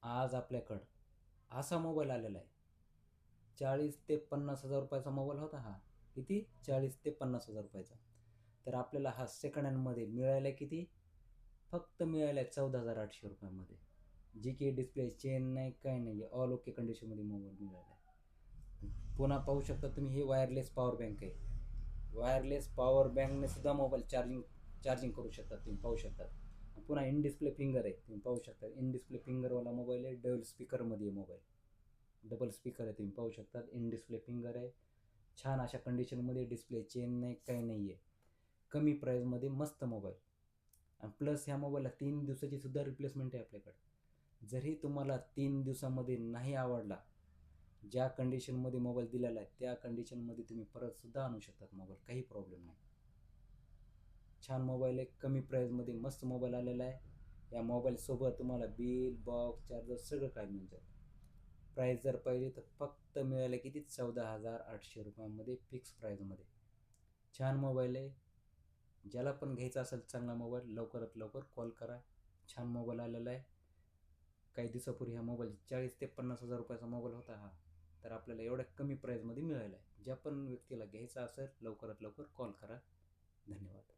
आज आपल्याकडं असा मोबाईल आलेला आहे. 40,000 ते 50,000 रुपयाचा मोबाईल होता हा. किती? 40,000 ते 50,000 रुपयाचा. तर आपल्याला हा सेकंड हँडमध्ये मिळायला किती? फक्त मिळायला 14,800 रुपयामध्ये. जी की डिस्प्ले चेन नाही, काही नाही आहे. ऑल ओके कंडिशनमध्ये मोबाईल मिळाला आहे. पुन्हा पाहू शकता तुम्ही, हे वायरलेस पॉवर बँक आहे. वायरलेस पॉवर बँकने सुद्धा मोबाईल चार्जिंग करू शकतात, तुम्ही पाहू शकता. पुन्हा इन डिस्प्ले फिंगर आहे, तुम्ही पाहू शकता. इन डिस्प्ले फिंगरवाला मोबाईल आहे. डबल स्पीकरमध्ये आहे मोबाईल. डबल स्पीकर आहे, तुम्ही पाहू शकता. इन डिस्प्ले फिंगर आहे. छान अशा कंडिशनमध्ये, डिस्प्ले चेन नाही, काही नाही आहे. कमी प्राईजमध्ये मस्त मोबाईल. आणि प्लस ह्या मोबाईलला 3 दिवसाची सुद्धा रिप्लेसमेंट आहे आपल्याकडे. जरी तुम्हाला 3 दिवसामध्ये नाही आवडला, ज्या कंडिशनमध्ये मोबाईल दिलेला आहे त्या कंडिशनमध्ये तुम्ही परतसुद्धा आणू शकतात मोबाईल, काही प्रॉब्लेम नाही. छान मोबाईल आहे, कमी प्राईजमध्ये मस्त मोबाईल आलेला आहे. या मोबाईलसोबत तुम्हाला बिल, बॉक्स, चार्जर सगळं काय मिळून जाईल. प्राईस जर पाहिली तर फक्त मिळाले किती? 14,800 रुपयामध्ये, फिक्स प्राईजमध्ये. छान मोबाईल आहे. ज्याला पण घ्यायचा असेल चांगला मोबाईल, लवकरात लवकर कॉल करा. छान मोबाईल आलेला आहे. काही दिवसापूर्वी हा मोबाईल 40,000 ते 50,000 रुपयाचा मोबाईल होता हा. तर आपल्याला एवढ्या कमी प्राईजमध्ये मिळाला आहे. ज्या पण व्यक्तीला घ्यायचा असेल लवकरात लवकर कॉल करा. धन्यवाद.